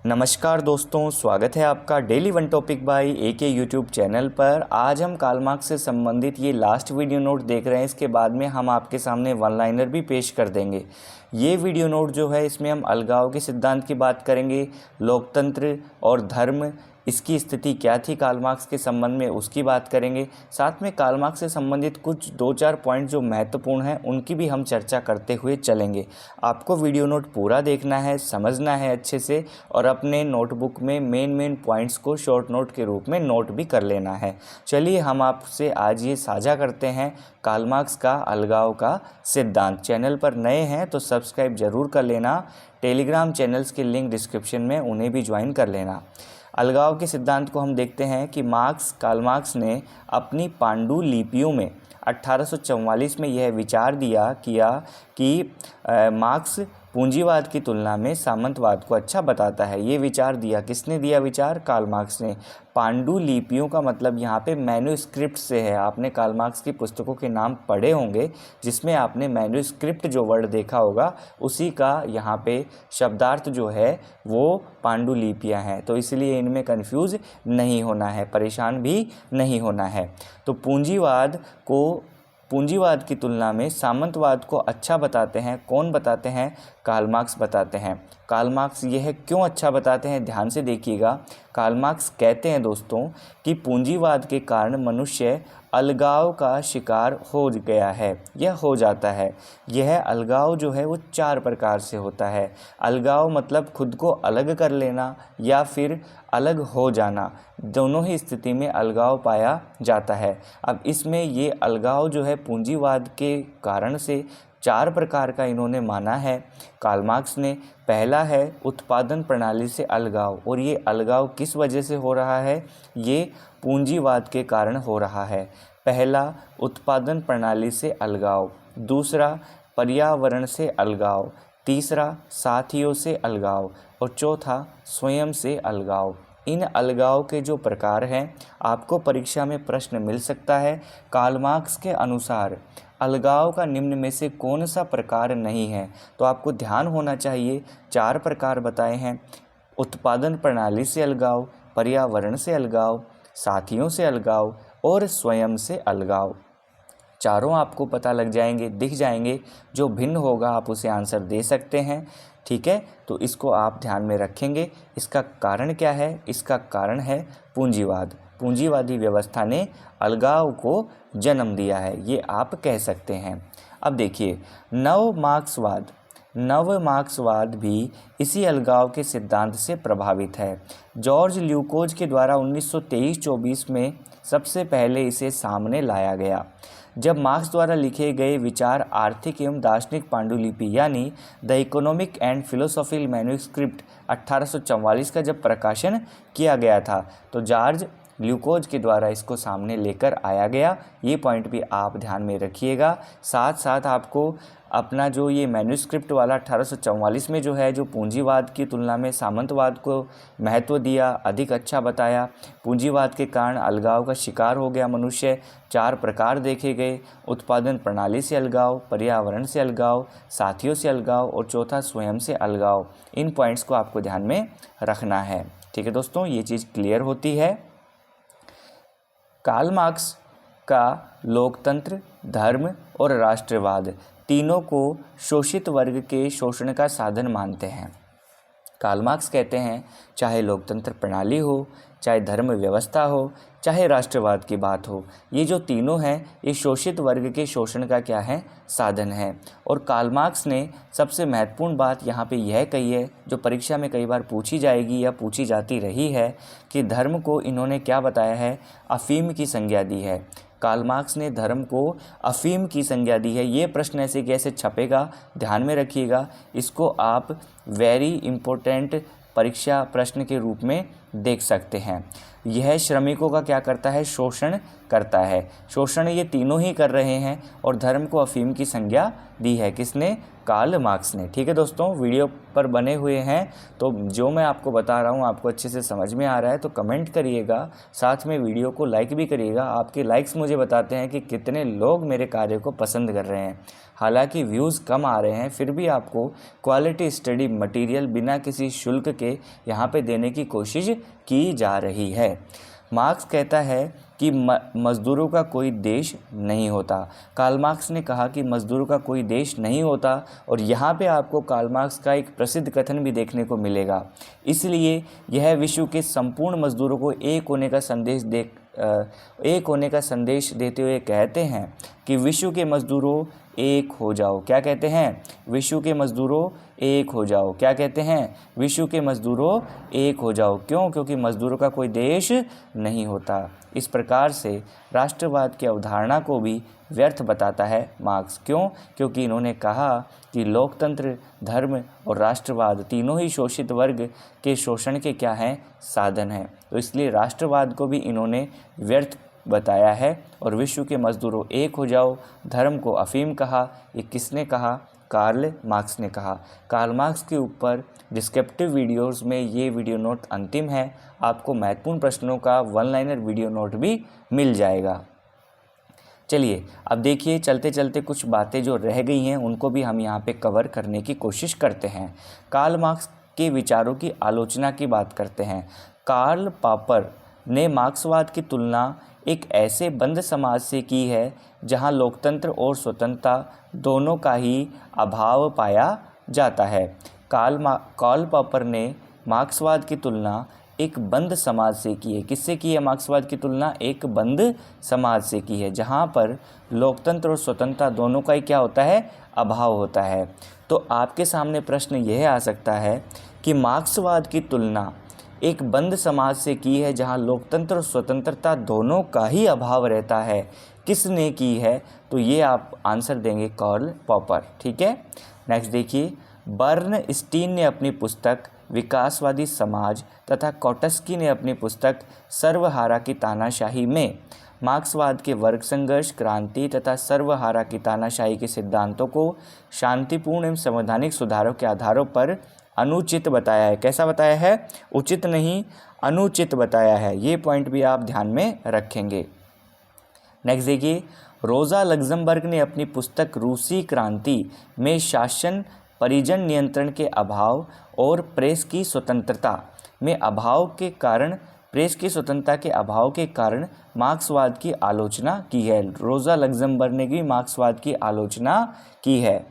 नमस्कार दोस्तों, स्वागत है आपका daily one topic by AK YouTube channel पर। आज हम कार्ल मार्क्स से संबंधित ये लास्ट वीडियो नोट देख रहे हैं। इसके बाद में हम आपके सामने वन लाइनर भी पेश कर देंगे। ये वीडियो नोट जो है इसमें हम अलगाव के सिद्धांत की बात करेंगे, लोकतंत्र और धर्म इसकी स्थिति क्या थी कार्ल मार्क्स के संबंध में उसकी बात करेंगे। साथ में कार्ल मार्क्स से संबंधित कुछ 2-4 पॉइंट जो महत्वपूर्ण हैं उनकी भी हम चर्चा करते हुए चलेंगे। आपको वीडियो नोट पूरा देखना है, समझना है अच्छे से और अपने नोटबुक में मेन पॉइंट्स को शॉर्ट नोट के रूप में नोट भी कर लेना है। चलिए हम आपसे आज ये साझा करते हैं कार्ल मार्क्स का अलगाव का सिद्धांत। चैनल पर नए हैं तो सब्सक्राइब जरूर कर लेना। टेलीग्राम चैनल्स के लिंक डिस्क्रिप्शन में उन्हें भी ज्वाइन कर लेना। अलगाव के सिद्धांत को हम देखते हैं कि कार्ल मार्क्स ने अपनी पांडुलिपियों में 1844 में यह विचार किया कि मार्क्स पूंजीवाद की तुलना में सामंतवाद को अच्छा बताता है। ये विचार दिया, किसने दिया विचार? कार्ल मार्क्स ने। पांडुलिपियों का मतलब यहाँ पे मैन्युस्क्रिप्ट से है। आपने कार्ल मार्क्स की पुस्तकों के नाम पढ़े होंगे जिसमें आपने मैन्युस्क्रिप्ट जो वर्ड देखा होगा उसी का यहाँ पे शब्दार्थ जो है वो पांडुलिपियाँ हैं। तो इसलिए इनमें कंफ्यूज नहीं होना है, परेशान भी नहीं होना है। तो पूंजीवाद की तुलना में सामंतवाद को अच्छा बताते हैं। कौन बताते हैं? कार्ल मार्क्स बताते हैं। कार्ल मार्क्स यह क्यों अच्छा बताते हैं, ध्यान से देखिएगा। कार्ल मार्क्स कहते हैं दोस्तों कि पूंजीवाद के कारण मनुष्य अलगाव का शिकार हो गया है, यह हो जाता है। यह अलगाव जो है वो 4 प्रकार से होता है। अलगाव मतलब खुद को अलग कर लेना या फिर अलग हो जाना, दोनों ही स्थिति में अलगाव पाया जाता है। अब इसमें ये अलगाव जो है पूंजीवाद के कारण से 4 प्रकार का इन्होंने माना है कार्ल मार्क्स ने। पहला है उत्पादन प्रणाली से अलगाव, और ये अलगाव किस वजह से हो रहा है? ये पूंजीवाद के कारण हो रहा है। पहला उत्पादन प्रणाली से अलगाव, दूसरा पर्यावरण से अलगाव, तीसरा साथियों से अलगाव और चौथा स्वयं से अलगाव। इन अलगाव के जो प्रकार हैं आपको परीक्षा में प्रश्न मिल सकता है। कार्ल मार्क्स के अनुसार अलगाव का निम्न में से कौन सा प्रकार नहीं है? तो आपको ध्यान होना चाहिए, 4 प्रकार बताए हैं। उत्पादन प्रणाली से अलगाव, पर्यावरण से अलगाव, साथियों से अलगाव और स्वयं से अलगाव। चारों आपको पता लग जाएंगे, दिख जाएंगे। जो भिन्न होगा आप उसे आंसर दे सकते हैं, ठीक है। तो इसको आप ध्यान में रखेंगे। इसका कारण क्या है? इसका कारण है पूंजीवाद। पूंजीवादी व्यवस्था ने अलगाव को जन्म दिया है, ये आप कह सकते हैं। अब देखिए, नव मार्क्सवाद भी इसी अलगाव के सिद्धांत से प्रभावित है। जॉर्ज ल्यूकोज के द्वारा 1923-24 में सबसे पहले इसे सामने लाया गया। जब मार्क्स द्वारा लिखे गए विचार आर्थिक एवं दार्शनिक पांडुलिपि यानी the economic and philosophical manuscript 1844 का जब प्रकाशन किया गया था तो जॉर्ज ल्यूकोज के द्वारा इसको सामने लेकर आया गया। ये पॉइंट भी आप ध्यान में रखिएगा। साथ साथ आपको अपना जो ये मैन्युस्क्रिप्ट वाला 1844 में जो है, जो पूंजीवाद की तुलना में सामंतवाद को महत्व दिया, अधिक अच्छा बताया। पूंजीवाद के कारण अलगाव का शिकार हो गया मनुष्य। 4 प्रकार देखे गए, उत्पादन प्रणाली से अलगाव, पर्यावरण से अलगाव, साथियों से अलगाव और चौथा स्वयं से अलगाव। इन पॉइंट्स को आपको ध्यान में रखना है, ठीक है दोस्तों। ये चीज़ क्लियर होती है। कार्ल मार्क्स का लोकतंत्र, धर्म और राष्ट्रवाद तीनों को शोषित वर्ग के शोषण का साधन मानते हैं। कार्ल मार्क्स कहते हैं चाहे लोकतंत्र प्रणाली हो, चाहे धर्म व्यवस्था हो, चाहे राष्ट्रवाद की बात हो, ये जो तीनों हैं ये शोषित वर्ग के शोषण का क्या है? साधन है। और कार्ल मार्क्स ने सबसे महत्वपूर्ण बात यहाँ पे यह कही है, जो परीक्षा में कई बार पूछी जाएगी या पूछी जाती रही है, कि धर्म को इन्होंने क्या बताया है? अफीम की संज्ञा दी है। कार्ल मार्क्स ने धर्म को अफीम की संज्ञा दी है। ये प्रश्न ऐसे कैसे छपेगा, ध्यान में रखिएगा। इसको आप वेरी इम्पोर्टेंट परीक्षा प्रश्न के रूप में देख सकते हैं। यह श्रमिकों का क्या करता है, शोषण करता है। शोषण ये तीनों ही कर रहे हैं और धर्म को अफीम की संज्ञा दी है। किसने, कार्ल मार्क्स ने। ठीक है दोस्तों, वीडियो पर बने हुए हैं तो जो मैं आपको बता रहा हूँ आपको अच्छे से समझ में आ रहा है तो कमेंट करिएगा, साथ में वीडियो को लाइक भी करिएगा। आपके लाइक्स मुझे बताते हैं कि कितने लोग मेरे कार्य को पसंद कर रहे हैं। हालांकि व्यूज़ कम आ रहे हैं फिर भी आपको क्वालिटी स्टडी मटेरियल बिना किसी शुल्क के यहाँ पे देने की कोशिश की जा रही है। मार्क्स कहता है कि मज़दूरों का कोई देश नहीं होता। कार्ल मार्क्स ने कहा कि मज़दूरों का कोई देश नहीं होता और यहाँ पे आपको कार्ल मार्क्स का एक प्रसिद्ध कथन भी देखने को मिलेगा। इसलिए यह विश्व के संपूर्ण मज़दूरों को एक होने का संदेश देते हुए कहते हैं कि विश्व के मज़दूरों एक हो जाओ। क्या कहते हैं, विश्व के मज़दूरों एक हो जाओ। क्या कहते हैं, विश्व के मज़दूरों एक हो जाओ। क्यों, क्योंकि मज़दूरों का कोई देश नहीं होता। इस प्रकार से राष्ट्रवाद की अवधारणा को भी व्यर्थ बताता है मार्क्स। क्यों, क्योंकि इन्होंने कहा कि लोकतंत्र, धर्म और राष्ट्रवाद तीनों ही शोषित वर्ग के शोषण के क्या हैं, साधन हैं। तो इसलिए राष्ट्रवाद को भी इन्होंने व्यर्थ बताया है। और विश्व के मज़दूरों एक हो जाओ, धर्म को अफीम कहा। ये किसने कहा, कार्ल मार्क्स ने कहा। कार्ल मार्क्स के ऊपर डिस्क्रिप्टिव वीडियोस में ये वीडियो नोट अंतिम है। आपको महत्वपूर्ण प्रश्नों का वन लाइनर वीडियो नोट भी मिल जाएगा। चलिए अब देखिए, चलते चलते कुछ बातें जो रह गई हैं उनको भी हम यहाँ पे कवर करने की कोशिश करते हैं। कार्ल मार्क्स के विचारों की आलोचना की बात करते हैं। कार्ल पॉपर ने मार्क्सवाद की तुलना एक ऐसे बंद समाज से की है जहाँ लोकतंत्र और स्वतंत्रता दोनों का ही अभाव पाया जाता है। कार्ल पॉपर ने मार्क्सवाद की तुलना एक बंद समाज से की है। किससे की है मार्क्सवाद की तुलना, एक बंद समाज से की है जहाँ पर लोकतंत्र और स्वतंत्रता दोनों का ही क्या होता है, अभाव होता है। तो आपके सामने प्रश्न यह आ सकता है कि मार्क्सवाद की तुलना एक बंद समाज से की है जहाँ लोकतंत्र और स्वतंत्रता दोनों का ही अभाव रहता है। किसने की है, तो ये आप आंसर देंगे कार्ल पॉपर। ठीक है, नेक्स्ट देखिए, बर्नस्टीन ने अपनी पुस्तक विकासवादी समाज तथा कौटस्की ने अपनी पुस्तक सर्वहारा की तानाशाही में मार्क्सवाद के वर्ग संघर्ष, क्रांति तथा सर्वहारा की तानाशाही के सिद्धांतों को शांतिपूर्ण एवं संवैधानिक सुधारों के आधारों पर अनुचित बताया है। कैसा बताया है, उचित नहीं, अनुचित बताया है। ये पॉइंट भी आप ध्यान में रखेंगे। नेक्स्ट देखिए, रोज़ा लग्जमबर्ग ने अपनी पुस्तक रूसी क्रांति में शासन, परिजन नियंत्रण के अभाव और प्रेस की स्वतंत्रता में अभाव के कारण मार्क्सवाद की आलोचना की है। रोज़ा लग्जमबर्ग ने भी मार्क्सवाद की आलोचना की है।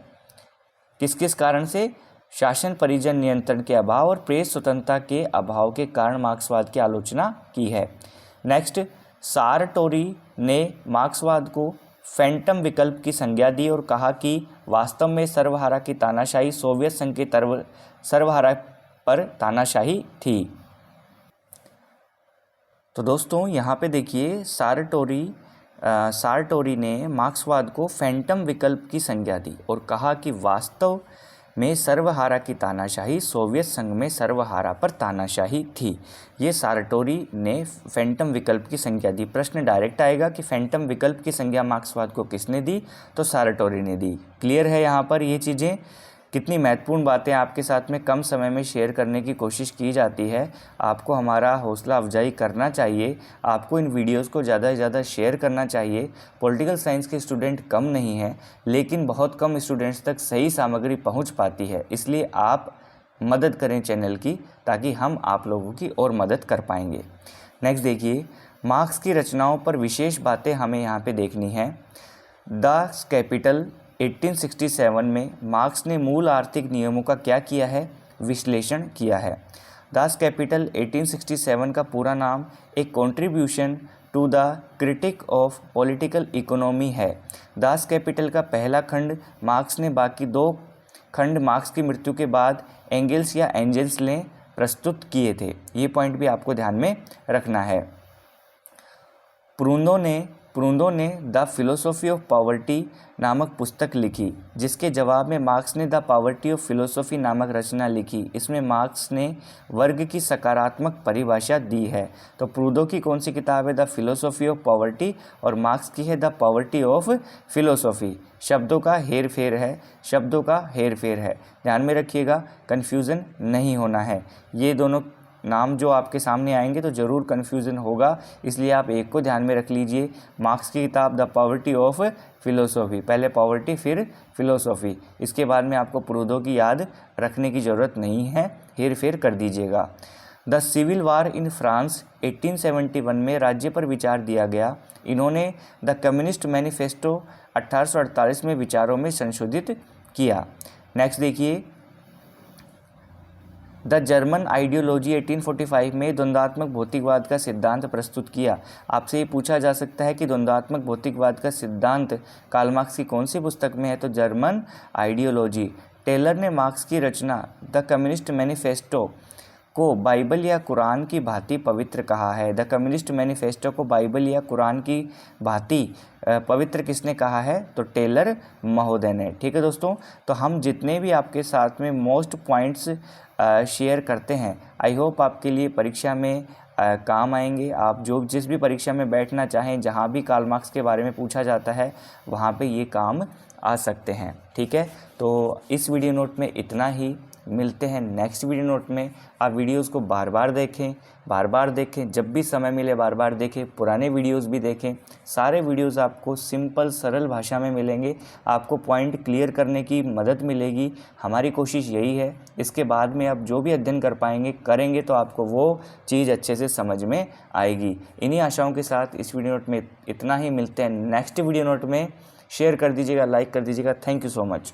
किस किस कारण से, शासन, परिजन नियंत्रण के अभाव और प्रेस स्वतंत्रता के अभाव के कारण मार्क्सवाद की आलोचना की है। नेक्स्ट, सारटोरी ने मार्क्सवाद को फैंटम विकल्प की संज्ञा दी और कहा कि वास्तव में सर्वहारा की तानाशाही सोवियत संघ के सर्वहारा पर तानाशाही थी। तो दोस्तों यहाँ पे देखिए, सारटोरी ने मार्क्सवाद को फैंटम विकल्प की संज्ञा दी और कहा कि वास्तव में सर्वहारा की तानाशाही सोवियत संघ में सर्वहारा पर तानाशाही थी। ये सारटोरी ने फैंटम विकल्प की संज्ञा दी। प्रश्न डायरेक्ट आएगा कि फैंटम विकल्प की संज्ञा मार्क्सवाद को किसने दी, तो सारटोरी ने दी। क्लियर है यहाँ पर ये चीज़ें। कितनी महत्वपूर्ण बातें आपके साथ में कम समय में शेयर करने की कोशिश की जाती है। आपको हमारा हौसला अफजाई करना चाहिए, आपको इन वीडियोस को ज़्यादा से ज़्यादा शेयर करना चाहिए। पॉलिटिकल साइंस के स्टूडेंट कम नहीं हैं, लेकिन बहुत कम स्टूडेंट्स तक सही सामग्री पहुंच पाती है। इसलिए आप मदद करें चैनल की, ताकि हम आप लोगों की और मदद कर पाएंगे। नेक्स्ट देखिए, मार्क्स की रचनाओं पर विशेष बातें हमें यहाँ पे देखनी है। द कैपिटल 1867 में मार्क्स ने मूल आर्थिक नियमों का क्या किया है, विश्लेषण किया है। दास कैपिटल 1867 का पूरा नाम a contribution to the critique of political economy है। दास कैपिटल का पहला खंड मार्क्स ने, बाकी दो खंड मार्क्स की मृत्यु के बाद एंगल्स या एंजल्स ने प्रस्तुत किए थे। ये पॉइंट भी आपको ध्यान में रखना है। प्रूनो ने प्रूदो ने द फिलोसॉफी ऑफ पॉवर्टी नामक पुस्तक लिखी, जिसके जवाब में मार्क्स ने द पॉवर्टी ऑफ फिलोसॉफी नामक रचना लिखी। इसमें मार्क्स ने वर्ग की सकारात्मक परिभाषा दी है। तो प्रूदो की कौन सी किताब है? द फिलोसॉफी ऑफ पॉवर्टी, और मार्क्स की है द पॉवर्टी ऑफ फिलोसॉफी। शब्दों का हेर फेर है, शब्दों का हेर फेर है, ध्यान में रखिएगा, कन्फ्यूज़न नहीं होना है। ये दोनों नाम जो आपके सामने आएंगे तो ज़रूर कन्फ्यूज़न होगा, इसलिए आप एक को ध्यान में रख लीजिए। मार्क्स की किताब द पॉवर्टी ऑफ फिलोसॉफी, पहले पॉवर्टी फिर फिलोसॉफी, इसके बाद में आपको प्रूदो की याद रखने की ज़रूरत नहीं है, हेर फेर कर दीजिएगा। The civil war in France 1871 में राज्य पर विचार दिया गया। इन्होंने द कम्युनिस्ट मैनिफेस्टो 1848 में विचारों में संशोधित किया। नेक्स्ट देखिए, द जर्मन आइडियोलॉजी 1845 में द्वंद्वात्मक भौतिकवाद का सिद्धांत प्रस्तुत किया। आपसे ये पूछा जा सकता है कि द्वंद्वात्मक भौतिकवाद का सिद्धांत कार्ल मार्क्स की कौन सी पुस्तक में है? तो जर्मन आइडियोलॉजी। टेलर ने मार्क्स की रचना द कम्युनिस्ट मैनिफेस्टो को बाइबल या कुरान की भांति पवित्र कहा है। द कम्युनिस्ट मैनिफेस्टो को बाइबल या कुरान की भांति पवित्र किसने कहा है? तो टेलर महोदय ने। ठीक है दोस्तों, तो हम जितने भी आपके साथ में मोस्ट पॉइंट्स शेयर करते हैं, आई होप आपके लिए परीक्षा में काम आएंगे। आप जो जिस भी परीक्षा में बैठना चाहें, जहाँ भी कार्ल मार्क्स के बारे में पूछा जाता है, वहाँ पे ये काम आ सकते हैं। ठीक है, तो इस वीडियो नोट में इतना ही, मिलते हैं नेक्स्ट वीडियो नोट में। आप वीडियोस को बार बार देखें, जब भी समय मिले बार बार देखें, पुराने वीडियोस भी देखें। सारे वीडियोस आपको सिंपल सरल भाषा में मिलेंगे, आपको पॉइंट क्लियर करने की मदद मिलेगी। हमारी कोशिश यही है। इसके बाद में आप जो भी अध्ययन करेंगे तो आपको वो चीज़ अच्छे से समझ में आएगी। इन्हीं आशाओं के साथ इस वीडियो नोट में इतना ही, मिलते हैं नेक्स्ट वीडियो नोट में। शेयर कर दीजिएगा, लाइक कर दीजिएगा। Thank you so much.